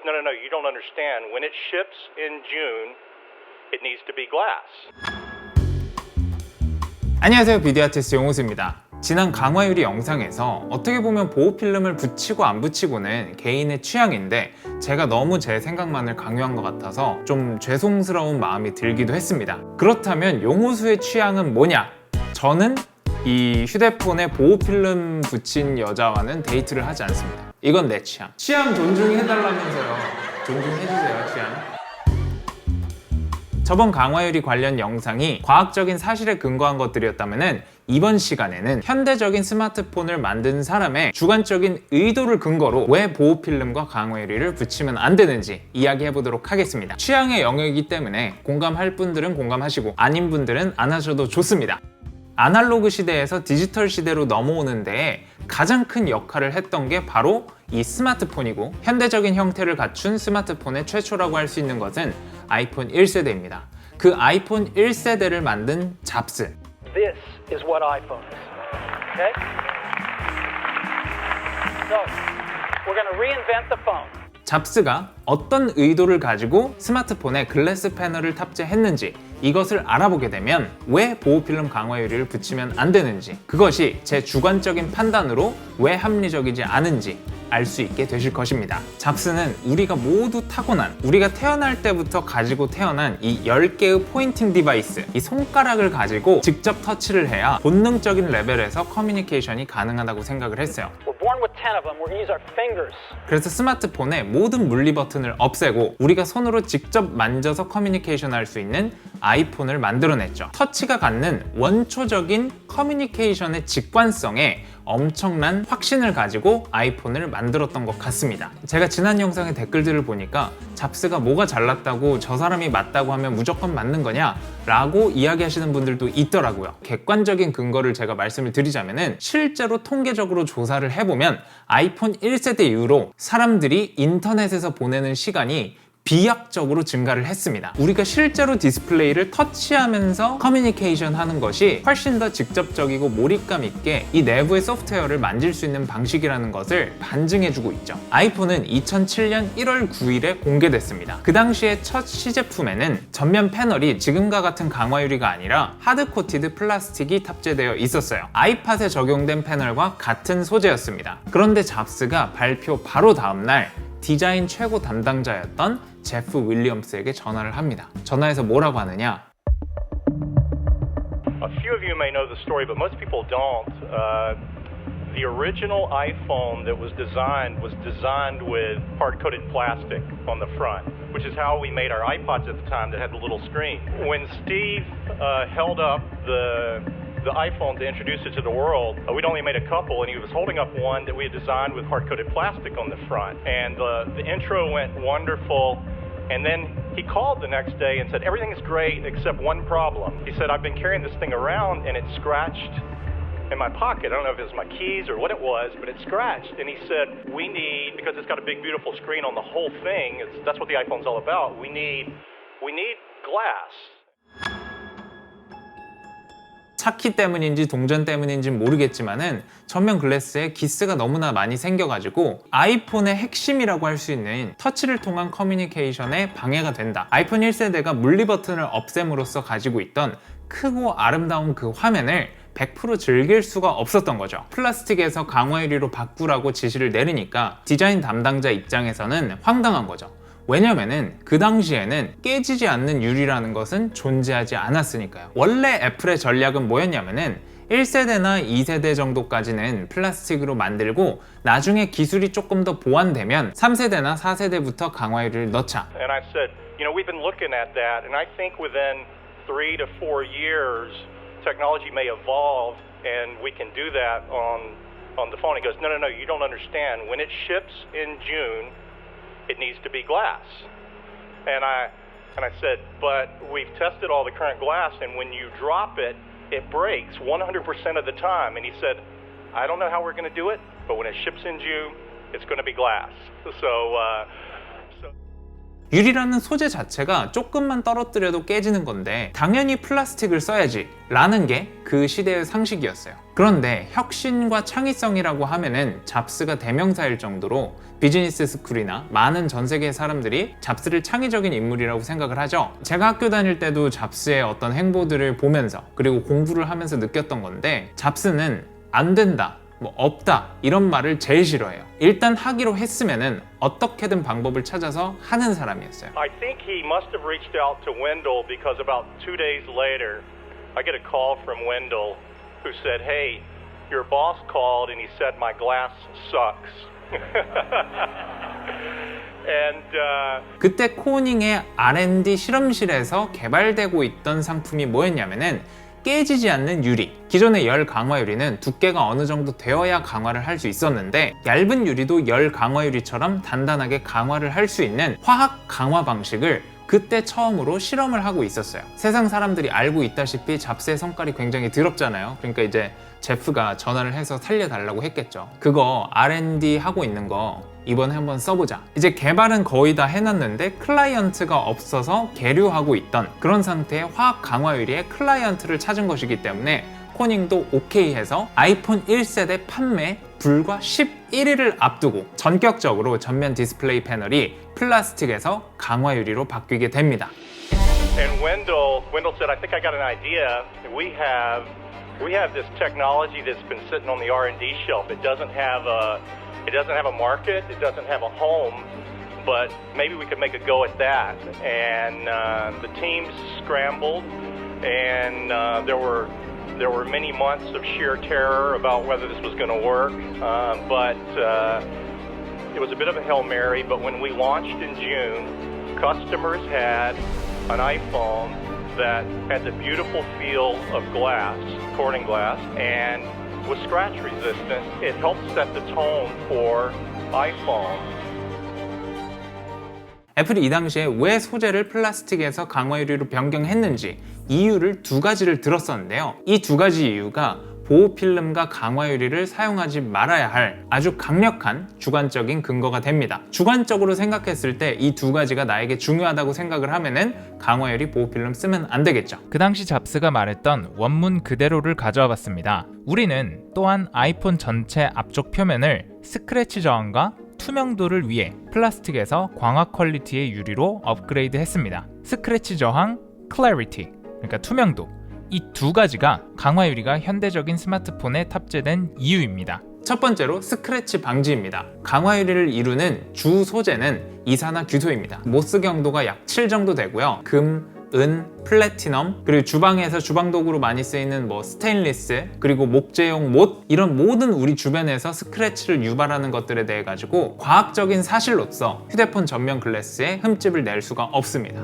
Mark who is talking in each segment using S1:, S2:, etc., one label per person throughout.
S1: no, you don't understand. When it ships in June, it needs to be glass.
S2: 안녕하세요, 비디오 아티스트 용호수입니다. 지난 강화유리 영상에서 어떻게 보면 보호필름을 붙이고 안 붙이고는 개인의 취향인데 제가 너무 제 생각만을 강요한 것 같아서 좀 죄송스러운 마음이 들기도 했습니다. 그렇다면 용호수의 취향은 뭐냐? 저는 이 휴대폰에 보호필름 붙인 여자와는 데이트를 하지 않습니다. 이건 내 취향. 취향 존중해달라면서요. 존중해주세요, 취향. 저번 강화유리 관련 영상이 과학적인 사실에 근거한 것들이었다면 이번 시간에는 현대적인 스마트폰을 만든 사람의 주관적인 의도를 근거로 왜 보호필름과 강화유리를 붙이면 안 되는지 이야기해보도록 하겠습니다. 취향의 영역이기 때문에 공감할 분들은 공감하시고 아닌 분들은 안 하셔도 좋습니다. 아날로그 시대에서 디지털 시대로 넘어오는 데에 가장 큰 역할을 했던 게 바로 이 스마트폰이고, 현대적인 형태를 갖춘 스마트폰의 최초라고 할 수 있는 것은 아이폰 1세대입니다. 그 아이폰 1세대를 만든 잡스.
S3: This is what iPhone is. Okay? So, we're going to reinvent the phone.
S2: 잡스가 어떤 의도를 가지고 스마트폰에 글래스 패널을 탑재했는지, 이것을 알아보게 되면 왜 보호필름 강화유리를 붙이면 안 되는지, 그것이 제 주관적인 판단으로 왜 합리적이지 않은지 알 수 있게 되실 것입니다. 잡스는 우리가 모두 타고난, 우리가 태어날 때부터 가지고 태어난 이 10개의 포인팅 디바이스, 이 손가락을 가지고 직접 터치를 해야 본능적인 레벨에서 커뮤니케이션이 가능하다고 생각을 했어요.
S3: We're born with 10 of them. We're going to use our fingers.
S2: 그래서 스마트폰의 모든 물리 버튼을 없애고 우리가 손으로 직접 만져서 커뮤니케이션 할 수 있는 아이폰을 만들어냈죠. 터치가 갖는 원초적인 커뮤니케이션의 직관성에 엄청난 확신을 가지고 아이폰을 만들었던 것 같습니다. 제가 지난 영상의 댓글들을 보니까 잡스가 뭐가 잘났다고, 저 사람이 맞다고 하면 무조건 맞는 거냐? 라고 이야기하시는 분들도 있더라고요. 객관적인 근거를 제가 말씀을 드리자면은 실제로 통계적으로 조사를 해보면 아이폰 1세대 이후로 사람들이 인터넷에서 보내는 시간이 비약적으로 증가를 했습니다. 우리가 실제로 디스플레이를 터치하면서 커뮤니케이션 하는 것이 훨씬 더 직접적이고 몰입감 있게 이 내부의 소프트웨어를 만질 수 있는 방식이라는 것을 반증해주고 있죠. 아이폰은 2007년 1월 9일에 공개됐습니다. 그 당시의 첫 시제품에는 전면 패널이 지금과 같은 강화유리가 아니라 하드코티드 플라스틱이 탑재되어 있었어요. 아이팟에 적용된 패널과 같은 소재였습니다. 그런데 잡스가 발표 바로 다음날 디자인 최고 담당자였던 제프 윌리엄스에게 전화를 합니다. 전화해서 뭐라고 하느냐?
S1: A few of you may know the story, but most people don't. The original iPhone that was designed with hard-coated plastic on the front, which is how we made our iPods at the time that had the little screen. When Steve held up the iPhone to introduce it to the world, we'd only made a couple, and he was holding up one that we had designed with hard-coated plastic on the front. And the intro went wonderful, and then he called the next day and said, everything's great except one problem. He said, I've been carrying this thing around, and it's scratched in my pocket. I don't know if it was my keys or what it was, but it scratched. And he said, we need, because it's got a big, beautiful screen on the whole thing, that's what the iPhone's all about, we need glass.
S2: 차키 때문인지 동전 때문인지 모르겠지만은 전면 글래스에 기스가 너무나 많이 생겨가지고 아이폰의 핵심이라고 할 수 있는 터치를 통한 커뮤니케이션에 방해가 된다. 아이폰 1세대가 물리 버튼을 없앰으로써 가지고 있던 크고 아름다운 그 화면을 100% 즐길 수가 없었던 거죠. 플라스틱에서 강화유리로 바꾸라고 지시를 내리니까 디자인 담당자 입장에서는 황당한 거죠. 왜냐면은 그 당시에는 깨지지 않는 유리라는 것은 존재하지 않았으니까요. 원래 애플의 전략은 뭐였냐면은 1세대나 2세대 정도까지는 플라스틱으로 만들고 나중에 기술이 조금 더 보완되면 3세대나 4세대부터 강화유리를 넣자.
S1: And I said, we've been looking at that, and I think within 3 to 4 years technology may evolve and we can do that on the phone. He goes, no, you don't understand. When it ships in June, it needs to be glass. And I said, but we've tested all the current glass, and when you drop it, it breaks 100% of the time. And he said, I don't know how we're going to do it, but when it ships in June, it's going to be glass. So
S2: 유리라는 소재 자체가 조금만 떨어뜨려도 깨지는 건데 당연히 플라스틱을 써야지 라는 게 그 시대의 상식이었어요. 그런데 혁신과 창의성이라고 하면은 잡스가 대명사일 정도로 비즈니스 스쿨이나 많은 전 세계의 사람들이 잡스를 창의적인 인물이라고 생각을 하죠. 제가 학교 다닐 때도 잡스의 어떤 행보들을 보면서 그리고 공부를 하면서 느꼈던 건데, 잡스는 안 된다, 뭐 없다 이런 말을 제일 싫어해요. 일단 하기로 했으면은 어떻게든 방법을 찾아서 하는 사람이었어요.
S1: I think he must have reached out to Wendell because about 2 days later, I get a call from Wendell who said, "Hey, your boss called and he said my glass sucks."
S2: 그때 코닝의 R&D 실험실에서 개발되고 있던 상품이 뭐였냐면은 깨지지 않는 유리. 기존의 열 강화 유리는 두께가 어느 정도 되어야 강화를 할 수 있었는데, 얇은 유리도 열 강화 유리처럼 단단하게 강화를 할 수 있는 화학 강화 방식을 그때 처음으로 실험을 하고 있었어요. 세상 사람들이 알고 있다시피 잡스의 성깔이 굉장히 더럽잖아요. 그러니까 이제 제프가 전화를 해서 살려달라고 했겠죠. 그거 R&D 하고 있는 거 이번에 한번 써보자. 이제 개발은 거의 다 해놨는데 클라이언트가 없어서 계류하고 있던 그런 상태의 화학 강화 유리의 클라이언트를 찾은 것이기 때문에 코닝도 오케이 해서 아이폰 1세대 판매 불과 11일을 앞두고 전격적으로 전면 디스플레이 패널이 플라스틱에서 강화 유리로 바뀌게 됩니다.
S1: And Wendell said, "I think I got an idea. We have this technology that's been sitting on the R&D shelf. It doesn't have a market. It doesn't have a home. But maybe we could make a go at that." And the teams scrambled, and there were many months of sheer terror about whether this was going to work, but it was a bit of a Hail Mary. But when we launched in June, customers had an iPhone that had the beautiful feel of glass, Corning glass, and was scratch resistant. It helped set the tone for iPhone.
S2: 애플이 이 당시에 왜 소재를 플라스틱에서 강화 유리로 변경했는지 이유를 두 가지를 들었었는데요. 이 두 가지 이유가 보호 필름과 강화 유리를 사용하지 말아야 할 아주 강력한 주관적인 근거가 됩니다. 주관적으로 생각했을 때 이 두 가지가 나에게 중요하다고 생각을 하면은 강화 유리 보호 필름 쓰면 안 되겠죠.
S4: 그 당시 잡스가 말했던 원문 그대로를 가져와 봤습니다. 우리는 또한 아이폰 전체 앞쪽 표면을 스크래치 저항과 투명도를 위해 플라스틱에서 광화 퀄리티의 유리로 업그레이드 했습니다. 스크래치 저항, clarity, 그러니까 투명도, 이 두 가지가 강화 유리가 현대적인 스마트폰에 탑재된 이유입니다.
S2: 첫 번째로 스크래치 방지입니다. 강화 유리를 이루는 주 소재는 이산화규소입니다. 모스 경도가 약 7 정도 되고요. 금, 은, 플래티넘, 그리고 주방에서 주방도구로 많이 쓰이는 뭐 스테인리스, 그리고 목재용 못, 이런 모든 우리 주변에서 스크래치를 유발하는 것들에 대해 가지고 과학적인 사실로서 휴대폰 전면 글래스에 흠집을 낼 수가 없습니다.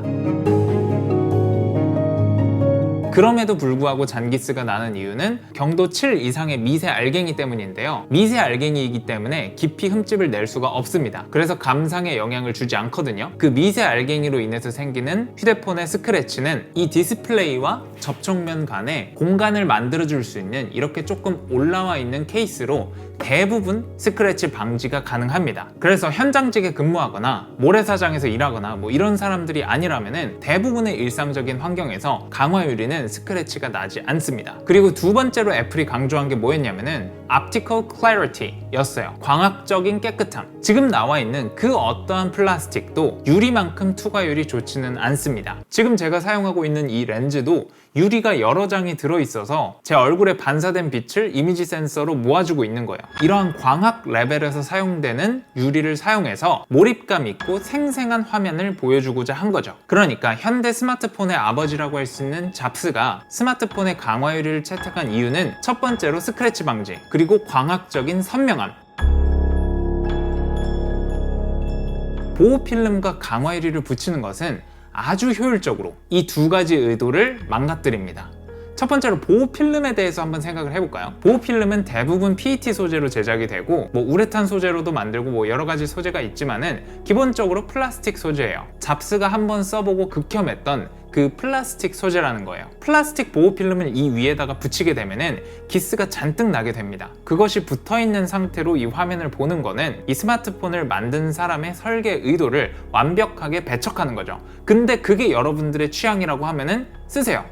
S2: 그럼에도 불구하고 잔기스가 나는 이유는 경도 7 이상의 미세 알갱이 때문인데요. 미세 알갱이이기 때문에 깊이 흠집을 낼 수가 없습니다. 그래서 감상에 영향을 주지 않거든요. 그 미세 알갱이로 인해서 생기는 휴대폰의 스크래치는 이 디스플레이와 접촉면 간에 공간을 만들어줄 수 있는 이렇게 조금 올라와 있는 케이스로 대부분 스크래치 방지가 가능합니다. 그래서 현장직에 근무하거나 모래사장에서 일하거나 뭐 이런 사람들이 아니라면은 대부분의 일상적인 환경에서 강화 유리는 스크래치가 나지 않습니다. 그리고 두 번째로 애플이 강조한 게 뭐였냐면은 optical clarity 였어요. 광학적인 깨끗함. 지금 나와 있는 그 어떠한 플라스틱도 유리만큼 투과율이 좋지는 않습니다. 지금 제가 사용하고 있는 이 렌즈도 유리가 여러 장이 들어있어서 제 얼굴에 반사된 빛을 이미지 센서로 모아주고 있는 거예요. 이러한 광학 레벨에서 사용되는 유리를 사용해서 몰입감 있고 생생한 화면을 보여주고자 한 거죠. 그러니까 현대 스마트폰의 아버지라고 할 수 있는 잡스가 스마트폰의 강화 유리를 채택한 이유는 첫 번째로 스크래치 방지, 그리고 광학적인 선명함. 보호 필름과 강화 유리를 붙이는 것은 아주 효율적으로 이 두 가지 의도를 망가뜨립니다. 첫 번째로 보호 필름에 대해서 한번 생각을 해볼까요? 보호 필름은 대부분 PET 소재로 제작이 되고 뭐 우레탄 소재로도 만들고 뭐 여러 가지 소재가 있지만은 기본적으로 플라스틱 소재예요. 잡스가 한번 써보고 극혐했던 그 플라스틱 소재라는 거예요. 플라스틱 보호 필름을 이 위에다가 붙이게 되면은 기스가 잔뜩 나게 됩니다. 그것이 붙어있는 상태로 이 화면을 보는 거는 이 스마트폰을 만든 사람의 설계 의도를 완벽하게 배척하는 거죠. 근데 그게 여러분들의 취향이라고 하면은 쓰세요.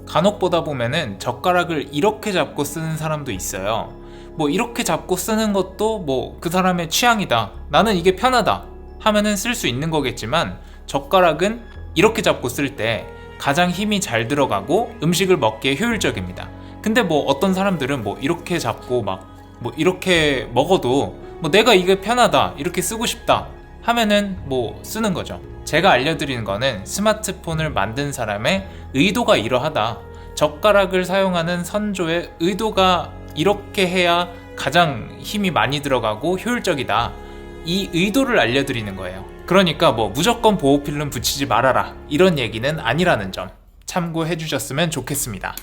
S4: 간혹 보다 보면은 젓가락을 이렇게 잡고 쓰는 사람도 있어요. 뭐 이렇게 잡고 쓰는 것도 뭐 그 사람의 취향이다, 나는 이게 편하다 하면은 쓸 수 있는 거겠지만, 젓가락은 이렇게 잡고 쓸 때 가장 힘이 잘 들어가고 음식을 먹기에 효율적입니다. 근데 뭐 어떤 사람들은 뭐 이렇게 잡고 막 뭐 이렇게 먹어도 뭐 내가 이게 편하다, 이렇게 쓰고 싶다 하면은 뭐 쓰는 거죠. 제가 알려드리는 거는 스마트폰을 만든 사람의 의도가 이러하다, 젓가락을 사용하는 선조의 의도가 이렇게 해야 가장 힘이 많이 들어가고 효율적이다, 이 의도를 알려드리는 거예요. 그러니까 뭐 무조건 보호필름 붙이지 말아라 이런 얘기는 아니라는 점 참고해 주셨으면 좋겠습니다.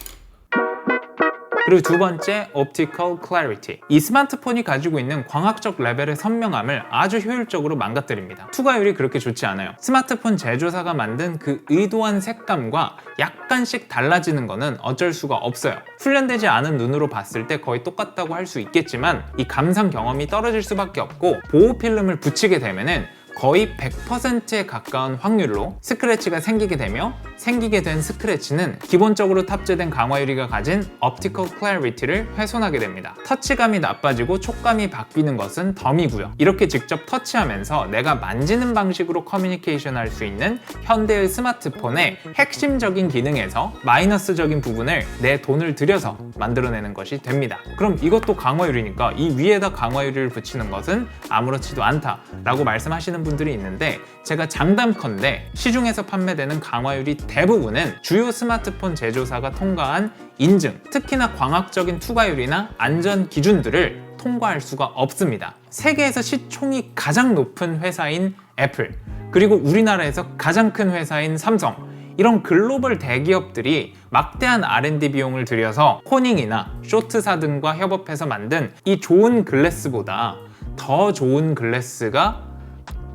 S2: 그리고 두 번째, Optical Clarity. 이 스마트폰이 가지고 있는 광학적 레벨의 선명함을 아주 효율적으로 망가뜨립니다. 투과율이 그렇게 좋지 않아요. 스마트폰 제조사가 만든 그 의도한 색감과 약간씩 달라지는 거는 어쩔 수가 없어요. 훈련되지 않은 눈으로 봤을 때 거의 똑같다고 할 수 있겠지만 이 감상 경험이 떨어질 수밖에 없고, 보호 필름을 붙이게 되면은 거의 100%에 가까운 확률로 스크래치가 생기게 되며, 생기게 된 스크래치는 기본적으로 탑재된 강화유리가 가진 Optical Clarity를 훼손하게 됩니다. 터치감이 나빠지고 촉감이 바뀌는 것은 덤이고요. 이렇게 직접 터치하면서 내가 만지는 방식으로 커뮤니케이션 할 수 있는 현대의 스마트폰의 핵심적인 기능에서 마이너스적인 부분을 내 돈을 들여서 만들어내는 것이 됩니다. 그럼 이것도 강화유리니까 이 위에다 강화유리를 붙이는 것은 아무렇지도 않다라고 말씀하시는 분들이 있는데, 제가 장담컨대 시중에서 판매되는 강화유리 대부분은 주요 스마트폰 제조사가 통과한 인증, 특히나 광학적인 투과율이나 안전 기준들을 통과할 수가 없습니다. 세계에서 시총이 가장 높은 회사인 애플, 그리고 우리나라에서 가장 큰 회사인 삼성, 이런 글로벌 대기업들이 막대한 R&D 비용을 들여서 코닝이나 쇼트사 등과 협업해서 만든 이 좋은 글래스보다 더 좋은 글래스가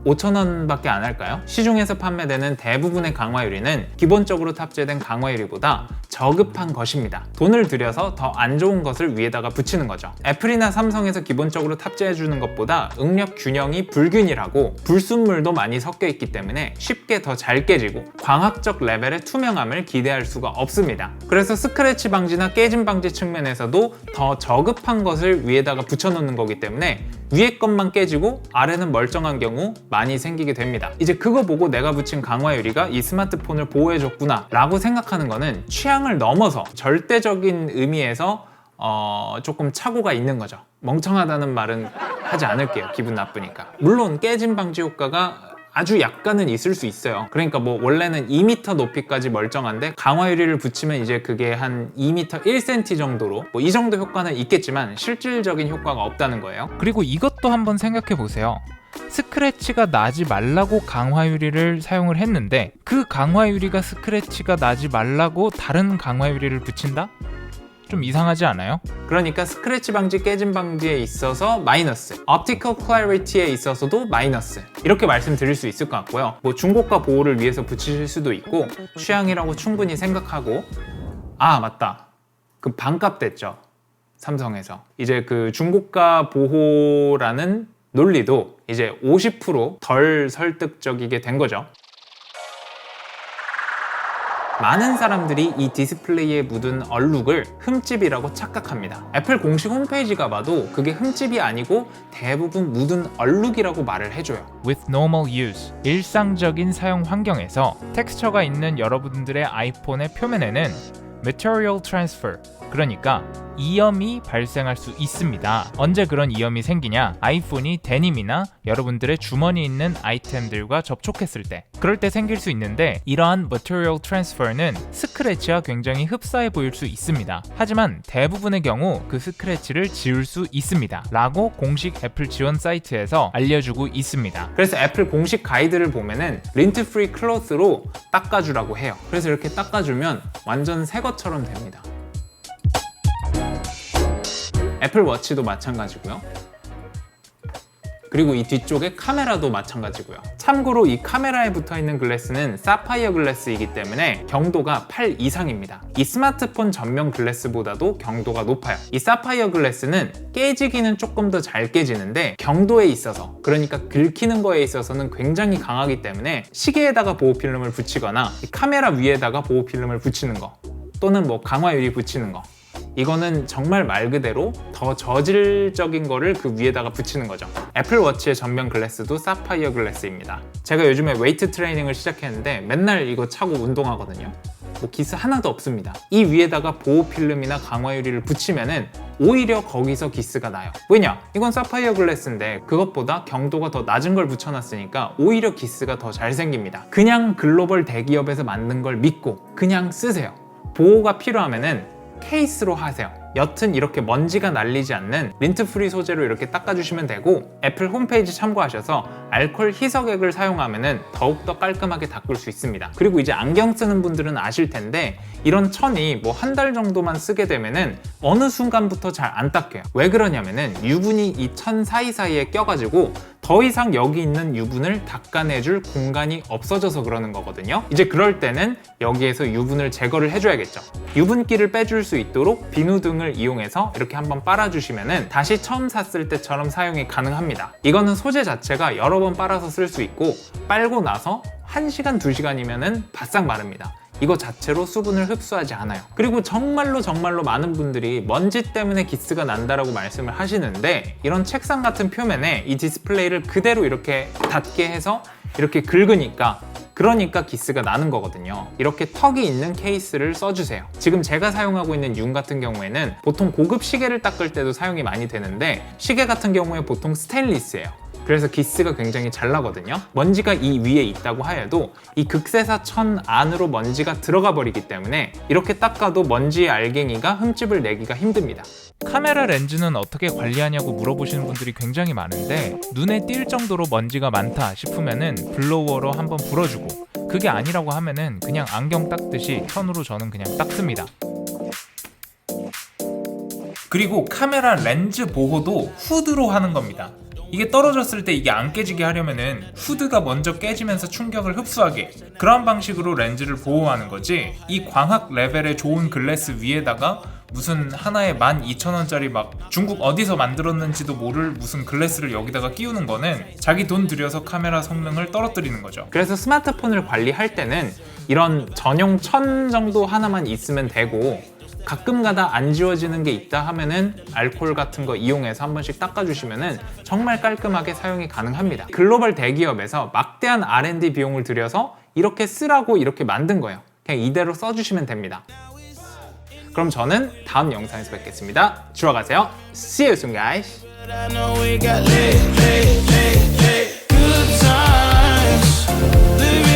S2: 5,000원밖에 안 할까요? 시중에서 판매되는 대부분의 강화유리는 기본적으로 탑재된 강화유리보다 저급한 것입니다. 돈을 들여서 더 안 좋은 것을 위에다가 붙이는 거죠. 애플이나 삼성에서 기본적으로 탑재해주는 것보다 응력 균형이 불균일하고 불순물도 많이 섞여 있기 때문에 쉽게 더 잘 깨지고 광학적 레벨의 투명함을 기대할 수가 없습니다. 그래서 스크래치 방지나 깨짐 방지 측면에서도 더 저급한 것을 위에다가 붙여놓는 거기 때문에 위에 것만 깨지고 아래는 멀쩡한 경우 많이 생기게 됩니다. 이제 그거 보고 내가 붙인 강화유리가 이 스마트폰을 보호해줬구나 라고 생각하는 거는 취향을 넘어서 절대적인 의미에서 조금 착오가 있는 거죠. 멍청하다는 말은 하지 않을게요. 기분 나쁘니까. 물론 깨짐 방지 효과가 아주 약간은 있을 수 있어요. 그러니까 뭐 원래는 2m 높이까지 멀쩡한데 강화유리를 붙이면 이제 그게 한 2m 1cm 정도로 뭐 이 정도 효과는 있겠지만 실질적인 효과가 없다는 거예요.
S4: 그리고 이것도 한번 생각해 보세요. 스크래치가 나지 말라고 강화유리를 사용을 했는데 그 강화유리가 스크래치가 나지 말라고 다른 강화유리를 붙인다? 좀 이상하지 않아요?
S2: 그러니까 스크래치 방지, 깨짐 방지에 있어서 마이너스, Optical Clarity에 있어서도 마이너스, 이렇게 말씀드릴 수 있을 것 같고요. 뭐 중고가 보호를 위해서 붙이실 수도 있고 취향이라고 충분히 생각하고, 아 맞다, 그 반값 됐죠, 삼성에서. 이제 그 중고가 보호라는 논리도 이제 50% 덜 설득적이게 된 거죠. 많은 사람들이 이 디스플레이에 묻은 얼룩을 흠집이라고 착각합니다. 애플 공식 홈페이지가 봐도 그게 흠집이 아니고 대부분 묻은 얼룩이라고 말을 해줘요.
S4: With normal use, 일상적인 사용 환경에서 텍스처가 있는 여러분들의 아이폰의 표면에는 Material Transfer, 그러니까 이염이 발생할 수 있습니다. 언제 그런 이염이 생기냐? 아이폰이 데님이나 여러분들의 주머니에 있는 아이템들과 접촉했을 때, 그럴 때 생길 수 있는데, 이러한 material transfer는 스크래치와 굉장히 흡사해 보일 수 있습니다. 하지만 대부분의 경우 그 스크래치를 지울 수 있습니다 라고 공식 애플 지원 사이트에서 알려주고 있습니다.
S2: 그래서 애플 공식 가이드를 보면은 린트 프리 클로스로 닦아주라고 해요. 그래서 이렇게 닦아주면 완전 새 것처럼 됩니다. 애플 워치도 마찬가지고요. 그리고 이 뒤쪽에 카메라도 마찬가지고요. 참고로 이 카메라에 붙어있는 글래스는 사파이어 글래스이기 때문에 경도가 8 이상입니다. 이 스마트폰 전면 글래스보다도 경도가 높아요. 이 사파이어 글래스는 깨지기는 조금 더 잘 깨지는데 경도에 있어서, 그러니까 긁히는 거에 있어서는 굉장히 강하기 때문에 시계에다가 보호필름을 붙이거나 이 카메라 위에다가 보호필름을 붙이는 거, 또는 뭐 강화유리 붙이는 거, 이거는 정말 말 그대로 더 저질적인 거를 그 위에다가 붙이는 거죠. 애플워치의 전면 글래스도 사파이어 글래스입니다. 제가 요즘에 웨이트 트레이닝을 시작했는데 맨날 이거 차고 운동하거든요. 뭐 기스 하나도 없습니다. 이 위에다가 보호 필름이나 강화 유리를 붙이면은 오히려 거기서 기스가 나요. 왜냐? 이건 사파이어 글래스인데 그것보다 경도가 더 낮은 걸 붙여놨으니까 오히려 기스가 더 잘 생깁니다. 그냥 글로벌 대기업에서 만든 걸 믿고 그냥 쓰세요. 보호가 필요하면은 케이스로 하세요. 여튼 이렇게 먼지가 날리지 않는 린트 프리 소재로 이렇게 닦아주시면 되고, 애플 홈페이지 참고하셔서 알코올 희석액을 사용하면 더욱더 깔끔하게 닦을 수 있습니다. 그리고 이제 안경 쓰는 분들은 아실 텐데 이런 천이 뭐 한 달 정도만 쓰게 되면은 어느 순간부터 잘 안 닦여요. 왜 그러냐면은 유분이 이 천 사이사이에 껴가지고 더 이상 여기 있는 유분을 닦아내줄 공간이 없어져서 그러는 거거든요. 이제 그럴 때는 여기에서 유분을 제거를 해줘야겠죠. 유분기를 빼줄 수 있도록 비누 등을 이용해서 이렇게 한번 빨아주시면은 다시 처음 샀을 때처럼 사용이 가능합니다. 이거는 소재 자체가 여러 번 빨아서 쓸 수 있고, 빨고 나서 1시간, 2시간이면은 바싹 마릅니다. 이거 자체로 수분을 흡수하지 않아요. 그리고 정말로 많은 분들이 먼지 때문에 기스가 난다라고 말씀을 하시는데, 이런 책상 같은 표면에 이 디스플레이를 그대로 이렇게 닿게 해서 이렇게 긁으니까, 그러니까 기스가 나는 거거든요. 이렇게 턱이 있는 케이스를 써주세요. 지금 제가 사용하고 있는 윤 같은 경우에는 보통 고급 시계를 닦을 때도 사용이 많이 되는데, 시계 같은 경우에 보통 스테인리스예요. 그래서 기스가 굉장히 잘 나거든요. 먼지가 이 위에 있다고 하여도 이 극세사 천 안으로 먼지가 들어가 버리기 때문에 이렇게 닦아도 먼지의 알갱이가 흠집을 내기가 힘듭니다.
S4: 카메라 렌즈는 어떻게 관리하냐고 물어보시는 분들이 굉장히 많은데, 눈에 띌 정도로 먼지가 많다 싶으면은 블로워로 한번 불어주고, 그게 아니라고 하면은 그냥 안경 닦듯이 천으로 저는 그냥 닦습니다. 그리고 카메라 렌즈 보호도 후드로 하는 겁니다. 이게 떨어졌을 때 이게 안 깨지게 하려면은 후드가 먼저 깨지면서 충격을 흡수하게, 그런 방식으로 렌즈를 보호하는 거지, 이 광학 레벨의 좋은 글래스 위에다가 무슨 하나에 12,000원짜리 막 중국 어디서 만들었는지도 모를 무슨 글래스를 여기다가 끼우는 거는 자기 돈 들여서 카메라 성능을 떨어뜨리는 거죠.
S2: 그래서 스마트폰을 관리할 때는 이런 전용 천 정도 하나만 있으면 되고, 가끔가다 안 지워지는 게 있다 하면은 알코올 같은 거 이용해서 한 번씩 닦아주시면은 정말 깔끔하게 사용이 가능합니다. 글로벌 대기업에서 막대한 R&D 비용을 들여서 이렇게 쓰라고 이렇게 만든 거예요. 그냥 이대로 써주시면 됩니다. 그럼 저는 다음 영상에서 뵙겠습니다. 들어가세요. See you soon, guys.
S5: I know we got lit, lit, lit, lit. Good times, living